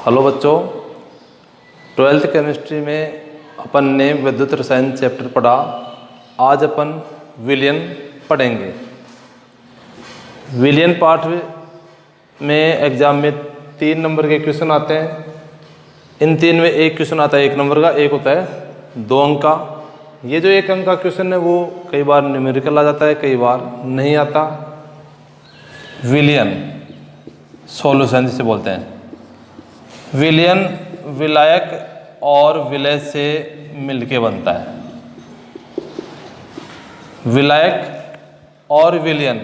Hello बच्चों, 12th chemistry में अपन ने विद्युत रसायन चैप्टर पढ़ा। आज अपन विलयन पढ़ेंगे। विलयन पाठ में एग्जाम में 3 नंबर के क्वेश्चन आते हैं। इन 3 में एक क्वेश्चन आता है 1 नंबर का, एक होता है 2 अंक का। ये जो 1 अंक का क्वेश्चन है वो कई बार न्यूमेरिकल आ जाता है, कई बार नहीं आता। विलयन सॉल्यूशन जिसे बोलते हैं। विलयन विलायक और विलय से मिलके बनता है। विलायक और विलयन।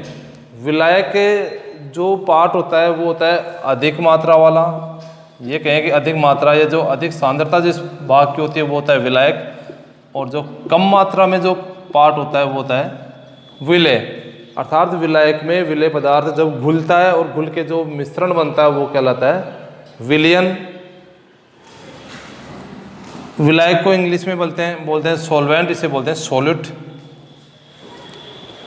विलायक जो पार्ट होता है वो होता है अधिक मात्रा वाला। ये कहें कि अधिक मात्रा या जो अधिक सांद्रता जिस भाग की होती है वो होता है विलायक, और जो कम मात्रा में जो पार्ट होता है वो होता है विलय। अर्थात विलायक में विलय पदार्थ जब घुलता है और घुल के जो मिश्रण बनता है वो कहलाता है विलयन। विलायक को इंग्लिश में बोलते हैं सॉल्वेंट, इसे बोलते हैं सॉल्यूट।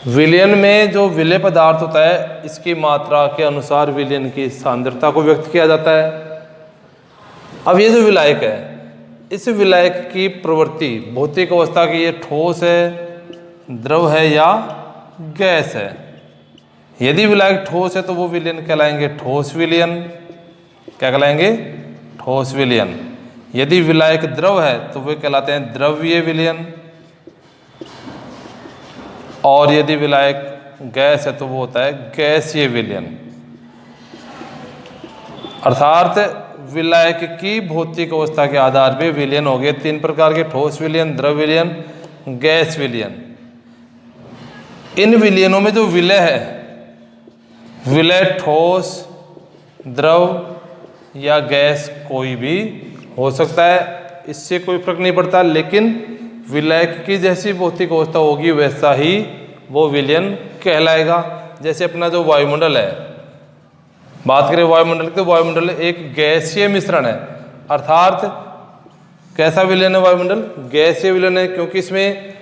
विलयन में जो विलय पदार्थ होता है इसकी मात्रा के अनुसार विलयन की सांद्रता को व्यक्त किया जाता है। अब ये जो विलायक है, इस विलायक की प्रवृत्ति भौतिक अवस्था की, ये ठोस है, द्रव है या गैस है। यदि विलायक ठोस है तो वो विलयन कहलाएंगे ठोस विलयन। क्या कहलाएंगे? ठोस विलयन। यदि विलायक द्रव है तो वे कहलाते हैं द्रव्य विलयन, और यदि विलायक गैस है तो वो होता है गैसीय विलयन। अर्थात विलायक की भौतिक अवस्था के आधार पर विलयन हो गए 3 प्रकार के: ठोस विलयन, द्रव विलयन, गैस विलयन। इन विलयनों में जो विलय है, विलय ठोस, द्रव या गैस कोई भी हो सकता है, इससे कोई फर्क नहीं पड़ता। लेकिन विलायक की जैसी भौतिक अवस्था होगी वैसा ही वो विलयन कहलाएगा। जैसे अपना जो वायुमंडल है, बात करें वायुमंडल की, तो वायुमंडल एक गैसीय मिश्रण है। अर्थात कैसा विलयन है वायुमंडल? गैसीय विलयन है, क्योंकि इसमें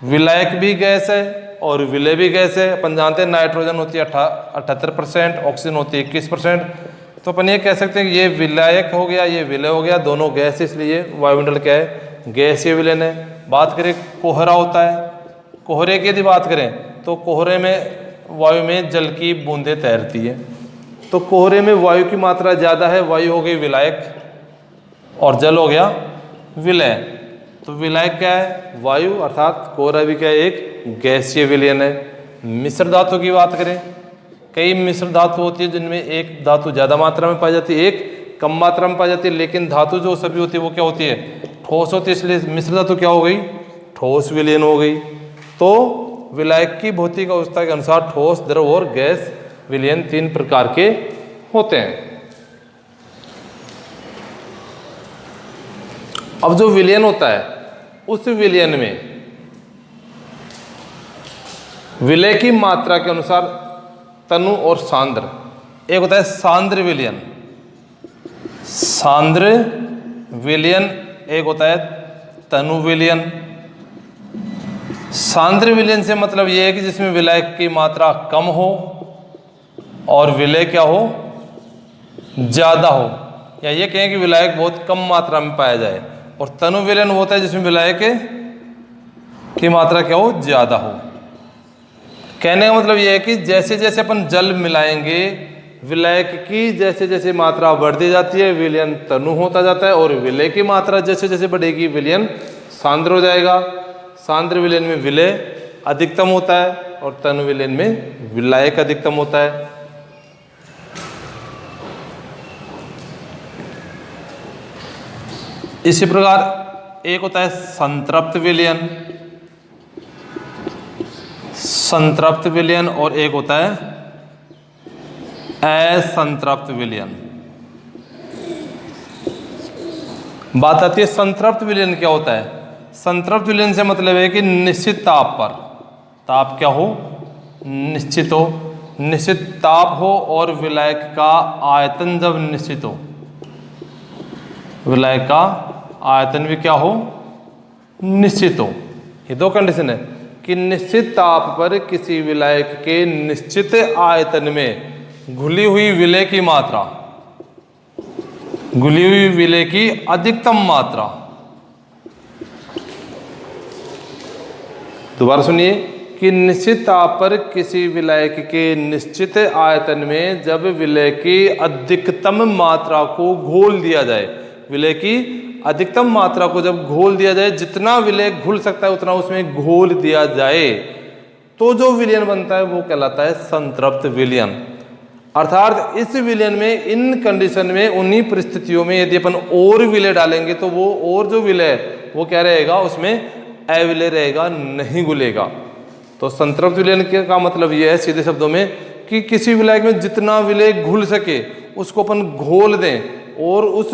विलायक भी गैस है और विलय भी गैस है। अपन जानते हैं नाइट्रोजन होती है 78%, ऑक्सीजन होती है 21%। तो अपन ये कह सकते हैं कि ये विलायक हो गया, ये विलय हो गया, दोनों गैस, इसलिए वायुमंडल क्या है? गैसीय विलयन है। बात करें कोहरा होता है, कोहरे की यदि बात करें तो कोहरे में वायु में जल की बूंदें तैरती है। तो कोहरे में वायु की मात्रा ज़्यादा है, वायु हो गई विलायक और जल हो गया विलय। तो विलायक क्या है? वायु। अर्थात कोहरा भी क्या है? एक गैसीय विलयन है। मिश्र धातु की बात करें, कई मिश्र धातु होती है जिनमें एक धातु ज़्यादा मात्रा में पाई जाती है, एक कम मात्रा में पाई जाती है, लेकिन धातु जो सभी होती है वो क्या होती है? ठोस होती है। इसलिए मिश्र धातु क्या हो गई? ठोस विलयन हो गई। तो विलायक की भौतिक अवस्था के अनुसार ठोस, द्रव और गैस विलयन 3 प्रकार के होते हैं। अब जो विलयन होता है, उस विलयन में विलय की मात्रा के अनुसार तनु और सांद्र। एक होता है सांद्र विलयन, सांद्र विलयन, एक होता है तनु विलयन। सांद्र विलयन से मतलब यह है कि जिसमें विलायक की मात्रा कम हो और विलय क्या हो? ज्यादा हो, या ये कहें कि विलायक बहुत कम मात्रा में पाया जाए। और तनु विलयन होता है जिसमें विलायक की मात्रा क्या हो? ज्यादा हो। कहने का मतलब यह है कि जैसे जैसे अपन जल मिलाएंगे, विलायक की जैसे जैसे मात्रा बढ़ती जाती है, विलयन तनु होता जाता है, और विलय की मात्रा जैसे जैसे बढ़ेगी विलयन सांद्र हो जाएगा। सांद्र विलयन में विलय अधिकतम होता है और तनु विलयन में विलायक अधिकतम होता है। इसी प्रकार एक होता है संतृप्त विलयन, संतृप्त विलयन, और एक होता है असंतृप्त विलयन। बात आती है संतृप्त विलयन क्या होता है? संतृप्त विलयन से मतलब है कि निश्चित ताप पर, ताप क्या हो? निश्चित हो, निश्चित ताप हो, और विलायक का आयतन जब निश्चित हो, विलायक का आयतन भी क्या हो? निश्चित हो। ये 2 कंडीशन है कि निश्चित ताप पर किसी विलायक के निश्चित आयतन में घुली हुई विलय की मात्रा घुली हुई विलेय की अधिकतम मात्रा, दोबारा सुनिए, कि निश्चित ताप पर किसी विलायक के निश्चित आयतन में जब विलेय की अधिकतम मात्रा को घोल दिया जाए, विलेय की अधिकतम मात्रा को जब घोल दिया जाए, जितना विलेय घुल सकता है उतना उसमें घोल दिया जाए, तो जो विलयन बनता है वो कहलाता है संतृप्त विलयन। अर्थात इस विलयन में, इन कंडीशन में, उन्हीं परिस्थितियों में यदि अपन और विलेय डालेंगे तो वो और जो विलेय वो क्या रहेगा, उसमें अविलेय रहेगा, नहीं घुलेगा। तो संतृप्त विलयन का मतलब यह है सीधे शब्दों में कि किसी विलायक में जितना विलेय घुल सके उसको अपन घोल दें, और उस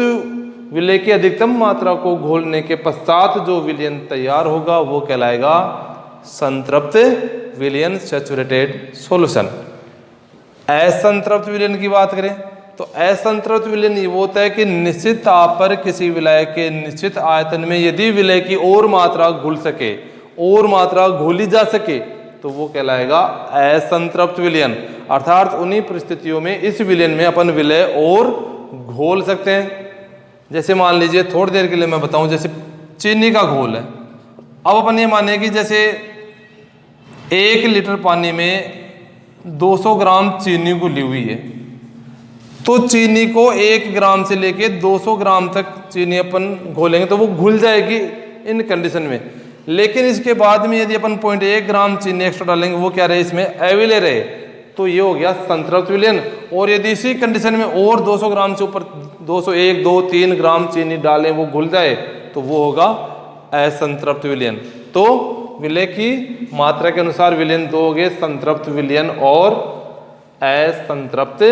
विलेय की अधिकतम मात्रा को घोलने के पश्चात जो विलयन तैयार होगा वो कहलाएगा संतृप्त विलयन, सैचुरेटेड सॉल्यूशन। असंतृप्त विलयन की बात करें तो असंतृप्त विलयन वो होता है कि निश्चित ताप पर किसी विलायक के निश्चित आयतन में यदि विलेय की और मात्रा घुल सके, और मात्रा घोली जा सके, तो वो कहलाएगा असंतृप्त विलयन। अर्थात उन्हीं परिस्थितियों में इस विलयन में अपन विलेय और घोल सकते हैं। जैसे मान लीजिए, थोड़ी देर के लिए मैं बताऊं, जैसे चीनी का घोल है। अब अपन ये माने कि जैसे 1 लीटर पानी में 200 ग्राम चीनी घुली हुई है, तो चीनी को 1 ग्राम से लेके 200 ग्राम तक चीनी अपन घोलेंगे तो वो घुल जाएगी इन कंडीशन में। लेकिन इसके बाद में यदि अपन 0.1 ग्राम चीनी एक्स्ट्रा डालेंगे, वो क्या रहे, इसमें अविलेय रहे, तो ये हो गया संतृप्त विलयन। और यदि इसी कंडीशन में और 200 ग्राम से ऊपर 201, 2, 3 ग्राम चीनी डालें, वो घुल जाए, तो वो होगा असंतृप्त विलयन। तो विलेय की मात्रा के अनुसार विलयन दो हो गए, संतृप्त विलयन और असंतृप्त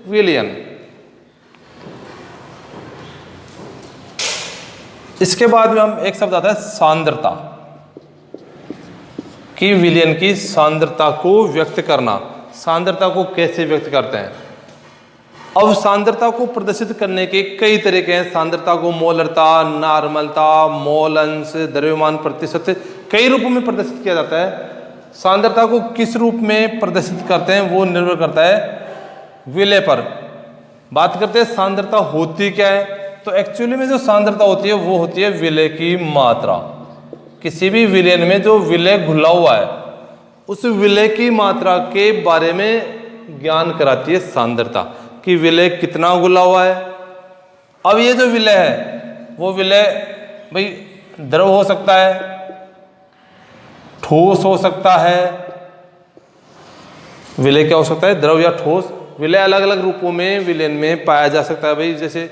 विलयन। इसके बाद में हम एक शब्द आता है सांद्रता, कि विलयन की सांद्रता को व्यक्त करना। सांद्रता को कैसे व्यक्त करते हैं? अब सांद्रता को प्रदर्शित करने के कई तरीके हैं। सांद्रता को मोलरता, नॉर्मलता, मोल अंश, द्रव्यमान प्रतिशत, कई रूपों में प्रदर्शित किया जाता है। सांद्रता को किस रूप में प्रदर्शित करते हैं वो निर्भर करता है विलेय पर। बात करते हैं सांद्रता होती क्या है, तो एक्चुअली में जो सांद्रता होती है वो होती है विलेय की मात्रा। किसी भी विलयन में जो विलेय घुला हुआ है उस विलेय की मात्रा के बारे में ज्ञान कराती है सांद्रता, कि विलेय कितना घुला हुआ है। अब ये जो विलेय है वो विलेय भाई द्रव हो सकता है, ठोस हो सकता है। विलेय क्या हो सकता है, द्रव या ठोस। विलेय अलग अलग रूपों में विलयन में पाया जा सकता है। भाई जैसे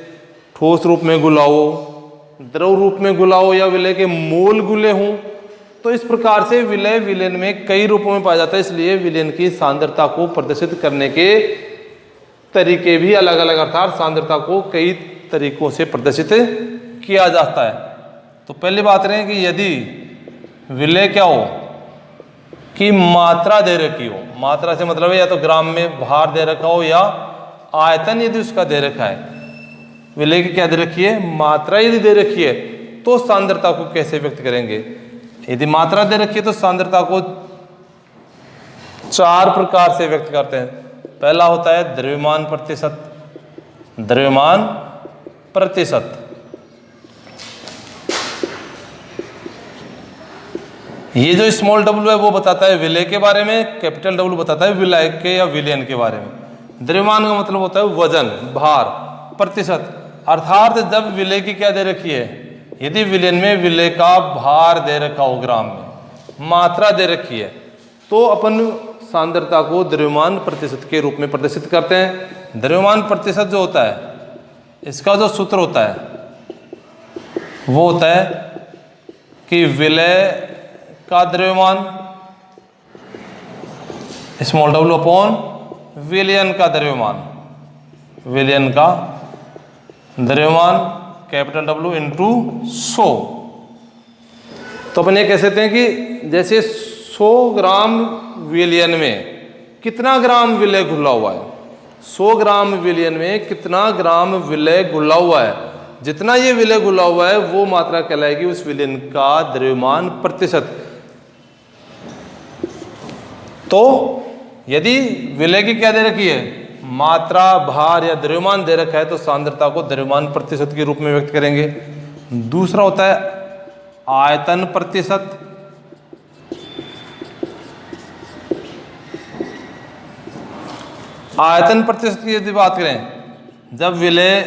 ठोस रूप में घुला हो, द्रव रूप में घुला हो, या विलेय के मोल घुले हों। तो इस प्रकार से विलेय विलयन में कई रूपों में पाया जाता है। इसलिए विलयन की सांद्रता को प्रदर्शित करने के तरीके भी अलग अलग, अर्थात सांद्रता को कई तरीकों से प्रदर्शित किया जाता है। तो पहली बात रहे कि यदि विलेय क्या हो कि मात्रा दे रखी हो, मात्रा से मतलब है या तो ग्राम में भार दे रखा हो या आयतन यदि उसका दे रखा है। विलेय की क्या दे रखी है, मात्रा यदि दे रखी है, तो सांद्रता को कैसे व्यक्त करेंगे। यदि मात्रा दे रखी है तो सांद्रता को 4 प्रकार से व्यक्त करते हैं। पहला होता है द्रव्यमान प्रतिशत। द्रव्यमान प्रतिशत, ये जो स्मॉल डब्ल्यू है वो बताता है विलेय के बारे में, कैपिटल डब्ल्यू बताता है विलायक के या विलयन के बारे में। द्रव्यमान का मतलब होता है वजन, भार। प्रतिशत अर्थात जब विलेय की क्या दे रखी है, यदि विलयन में विलेय का भार दे रखा हो, ग्राम में मात्रा दे रखी है, तो अपन सांद्रता को द्रव्यमान प्रतिशत के रूप में प्रदर्शित करते हैं। द्रव्यमान प्रतिशत जो होता है, इसका जो सूत्र होता है वो होता है कि विलेय का द्रव्यमान स्मॉल डब्ल्यू अपॉन विलयन का द्रव्यमान, विलयन का द्रव्यमान कैपिटल डब्ल्यू इंटू 100। तो अपन ये कह सकते हैं कि जैसे 100 ग्राम विलयन में कितना ग्राम विलेय घुला हुआ है, 100 ग्राम विलयन में कितना ग्राम विलेय घुला हुआ है, जितना ये विलेय घुला हुआ है वो मात्रा कहलाएगी उस विलयन का द्रव्यमान प्रतिशत। तो यदि विलेय की क्या दे रखी है, मात्रा, भार या द्रव्यमान दे रखा है तो सांद्रता को द्रव्यमान प्रतिशत के रूप में व्यक्त करेंगे। दूसरा होता है आयतन प्रतिशत। आयतन प्रतिशत की यदि बात करें, जब विलेय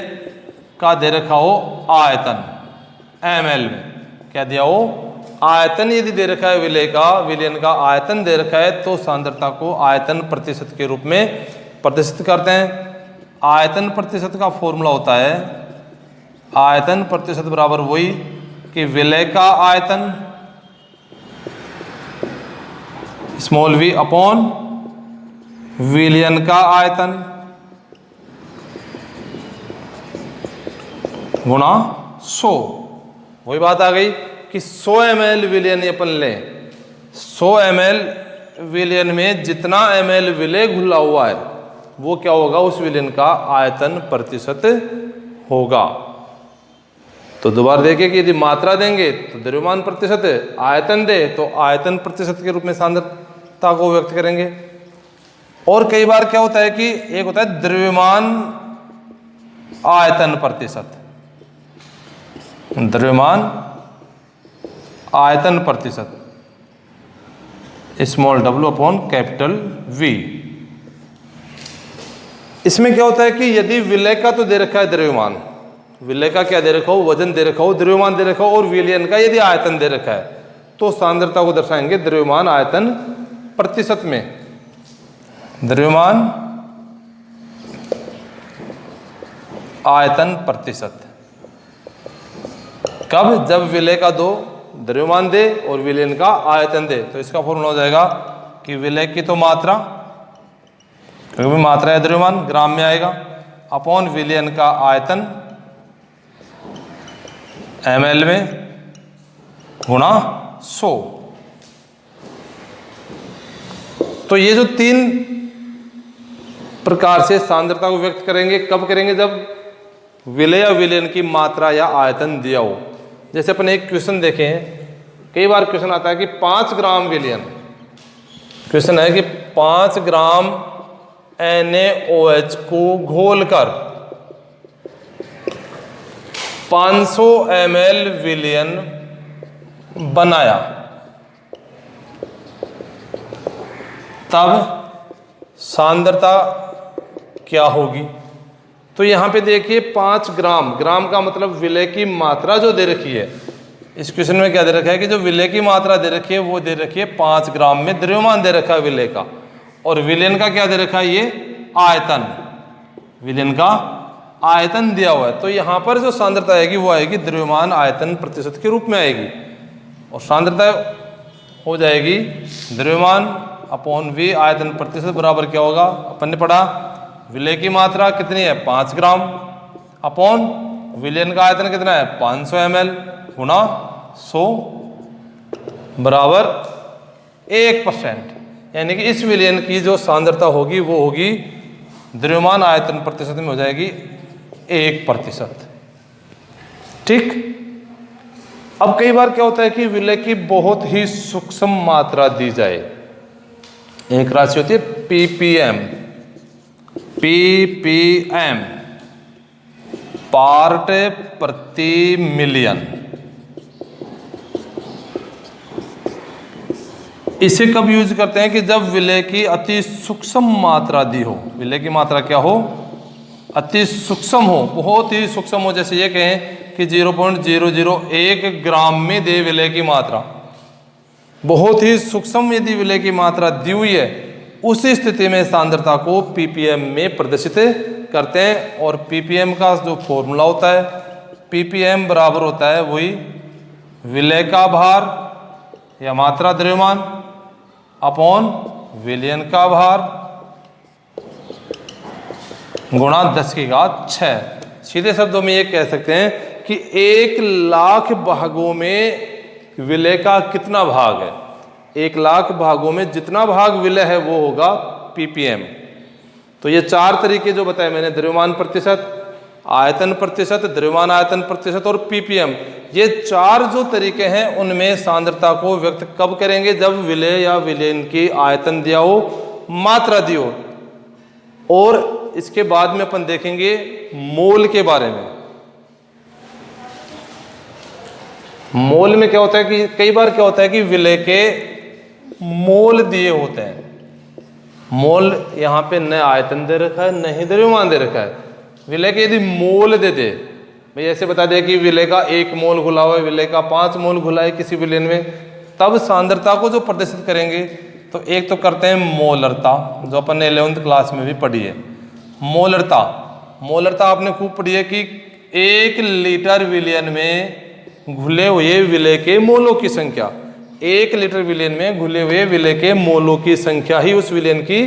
का दे रखा हो आयतन ml में, क्या दिया हो, आयतन यदि दे रखा है विलेय का, विलयन का आयतन दे रखा है तो सांद्रता को आयतन प्रतिशत के रूप में प्रदर्शित करते हैं। आयतन प्रतिशत का फॉर्मूला होता है आयतन प्रतिशत बराबर वही कि विलेय का आयतन स्मॉल v अपॉन विलयन का आयतन गुणा 100। वही बात आ गई कि 100 ml विलयन अपन लें, 100 ml विलयन में जितना ml विलेय घुला हुआ है वो क्या होगा, उस विलयन का आयतन प्रतिशत होगा। तो दोबारा देखिए कि यदि मात्रा देंगे तो द्रव्यमान प्रतिशत, आयतन दे तो आयतन प्रतिशत के रूप में सांद्रता को व्यक्त करेंगे। और कई बार क्या होता है कि एक होता है द्रव्यमान आयतन प्रतिशत, द्रव्यमान आयतन प्रतिशत small w upon capital V। इसमें क्या होता है कि यदि विलेय का तो दे रखा है द्रव्यमान, विलेय का क्या दे रखा हो, वजन दे रखा हो, द्रव्यमान दे रखा हो, और विलयन का यदि आयतन दे रखा है तो सांद्रता को दर्शाएंगे द्रव्यमान आयतन प्रतिशत में। द्रव्यमान आयतन प्रतिशत कब, जब विलेय का दो द्रव्यमान दे और विलयन का आयतन दे। तो इसका फॉर्मूला हो जाएगा कि विलेय की तो मात्रा, क्योंकि मात्रा है द्रव्यमान ग्राम में आएगा, अपॉन विलयन का आयतन ml में गुणा 100। तो ये जो तीन प्रकार से सांद्रता को व्यक्त करेंगे, कब करेंगे, जब विलेय या विलयन की मात्रा या आयतन दिया हो। जैसे अपन एक क्वेश्चन देखें, कई बार क्वेश्चन आता है कि 5 ग्राम विलयन, क्वेश्चन है कि 5 ग्राम NaOH को घोलकर 500 ml विलयन बनाया, तब सांद्रता क्या होगी। तो यहां पे देखिए 5 ग्राम, ग्राम का मतलब विलेय की मात्रा जो दे रखी है, इस क्वेश्चन में क्या दे रखा है कि जो विलेय की मात्रा दे रखी है वो दे रखी है 5 ग्राम में द्रव्यमान दे रखा है विलेय का, और विलयन का क्या दे रखा है, ये आयतन, विलयन का आयतन दिया हुआ है। तो यहां पर जो सांद्रता आएगी वो आएगी द्रव्यमान आयतन प्रतिशत के रूप में आएगी, और सांद्रता हो जाएगी द्रव्यमान अपॉन V आयतन प्रतिशत बराबर क्या होगा, अपन ने पढ़ा विलेय की मात्रा कितनी है 5 ग्राम, अपॉन विलयन का आयतन कितना है 500 ml गुणा 100 बराबर 1%। यानी कि इस विलयन की जो सांद्रता होगी वो होगी द्रव्यमान आयतन प्रतिशत में हो जाएगी 1%। ठीक। अब कई बार क्या होता है कि विलेय की बहुत ही सूक्ष्म मात्रा दी जाए, एक राशि होती है ppm, पार्ट प्रति मिलियन। इसे कब यूज करते हैं कि जब विलेय की अति सूक्ष्म मात्रा दी हो, विलेय की मात्रा क्या हो, अति सूक्ष्म हो, बहुत ही सूक्ष्म हो। जैसे ये कहें कि 0.001 ग्राम में दे विलेय की मात्रा, बहुत ही सूक्ष्म यदि विलेय की मात्रा दी हुई है, उस स्थिति में सांद्रता को ppm में प्रदर्शित करते हैं। और ppm का जो फॉर्मूला होता है, ppm बराबर होता है वही विलेय का भार या मात्रा द्रव्यमान अपॉन विलयन का भार गुणा 10⁶। सीधे शब्दों में ये कह सकते हैं कि 1,00,000 भागों में विलेय का कितना भाग है, 1,00,000 भागों में जितना भाग विलेय है वो होगा ppm। तो ये 4 तरीके जो बताए मैंने, द्रव्यमान प्रतिशत, आयतन प्रतिशत, द्रव्यमान आयतन प्रतिशत और ppm, ये 4 जो तरीके हैं उनमें सांद्रता को व्यक्त कब करेंगे, जब विलेय या विलयन की आयतन दिया हो, मात्रा दी हो। और इसके बाद में अपन देखेंगे मोल के बारे में। मोल में क्या होता है कि कई बार क्या होता है कि विलय के मोल दिए होते हैं। मोल यहाँ पे न आयतन दे रखा है न ही द्रव्यमान दे रखा है। विलय के यदि मोल दे दे, भाई ऐसे बता दिया कि विलय का 1 मोल घुला हुआ है, विलय का 5 मोल घुला है किसी विलयन में, तब सांद्रता को जो प्रदर्शित करेंगे तो एक तो करते हैं मोलरता, जो अपन ने 11th क्लास में भी पढ़ी है। मोलरता, मोलरता आपने खूब पढ़ी है कि 1 लीटर विलयन में घुले हुए विलय के मोलों की संख्या, 1 लीटर विलयन में घुले हुए विलय के मोलों की संख्या ही उस विलयन की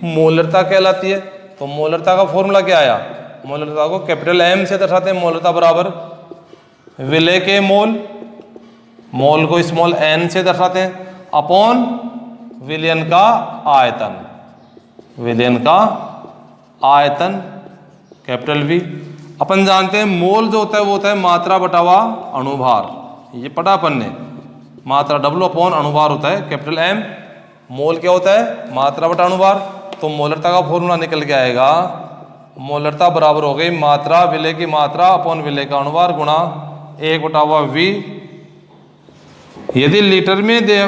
मोलरता कहलाती है। तो मोलरता का फॉर्मूला क्या आया? मोलरता को कैपिटल M से दर्शाते हैं। मोलरता बराबर विलय के मोल, मोल को स्मॉल n से दर्शाते हैं, अपॉन विलयन का आयतन, विलयन का आयतन कैपिटल V। अपन जानते हैं मोल जो होता है वो होता है मात्रा बटावा अणुभार, ये पढ़ा अपन ने। मात्रा W अपॉन अणुभार होता है कैपिटल M। मोल क्या होता है? मात्रा बटा अणुभार। तो मोलरता का फॉर्मूला निकल के आएगा, मोलरता बराबर हो गई मात्रा, विलय की मात्रा अपॉन विलय का अणुभार गुणा 1/V। यदि लीटर में दे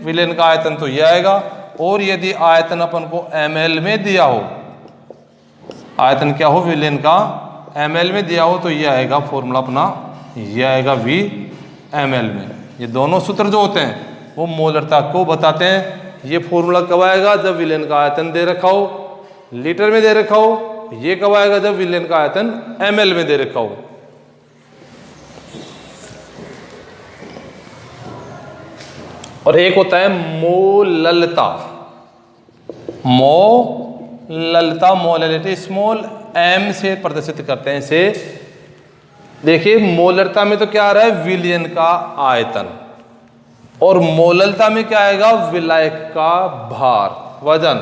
विलयन का आयतन तो यह आएगा, और यदि आयतन अपन को ml में दिया हो, आयतन क्या हो विलयन का ml में दिया हो, तो यह आएगा फॉर्मूला अपना, यह आएगा V ml में। ये दोनों सूत्र जो होते हैं वो मोलरता को बताते हैं। ये फॉर्मूला कब आएगा? जब विलयन का आयतन दे रखा हो, लीटर में दे रखा हो। ये कब आएगा? जब विलयन का आयतन ml में दे रखा हो। और एक होता है मोललता, मोललता, मोललिटी स्मॉल m से प्रदर्शित करते हैं इसे। देखिए मोलरता में तो क्या आ रहा है? विलयन का आयतन, और मोललता में क्या आएगा? विलायक का भार, वजन।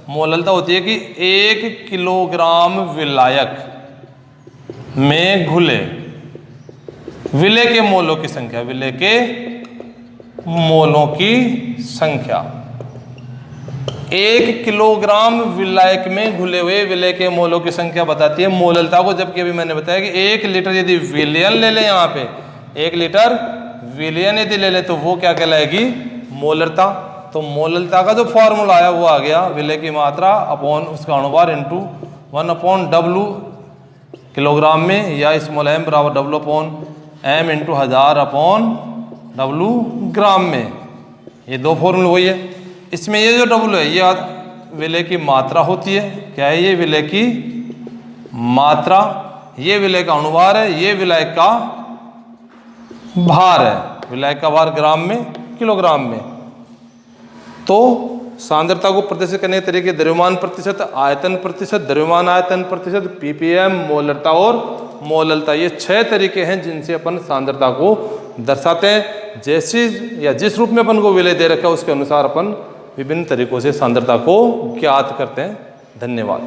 मोललता होती है कि 1 किलोग्राम विलायक में घुले विलय के मोलों की संख्या, विलय के मोलों की संख्या। 1 किलोग्राम विलायक में घुले हुए विलय के मोलों की संख्या बताती है मोललता को। जबकि अभी मैंने बताया कि 1 लीटर यदि विलयन ले लें, यहाँ पे 1 लीटर विलयन यदि ले लें तो वो क्या कहलाएगी? मोलरता। तो मोललता का जो फॉर्मूला आया वो आ गया विलय की मात्रा अपॉन उसका अणुभार इंटू 1/W किलोग्राम में, या स्मॉल m बराबर W upon m into 1000/W ग्राम में। ये दो फॉर्मूला वही है। इसमें ये जो W है ये विलय की मात्रा होती है। क्या है ये? विलय की मात्रा। ये विलय का अणुभार है, ये विलय का भार है। विलय का भार ग्राम में, किलोग्राम में। तो सांद्रता को प्रदर्शित करने के तरीके द्रव्यमान प्रतिशत, आयतन प्रतिशत, द्रव्यमान आयतन प्रतिशत, ppm, मोलरता और मोललता, ये 6 तरीके हैं जिनसे अपन सांद्रता को दर्शाते हैं। जैसे या जिस रूप में अपन को विलय दे रखा है उसके अनुसार अपन विभिन्न तरीकों से सांद्रता को ज्ञात करते हैं। धन्यवाद।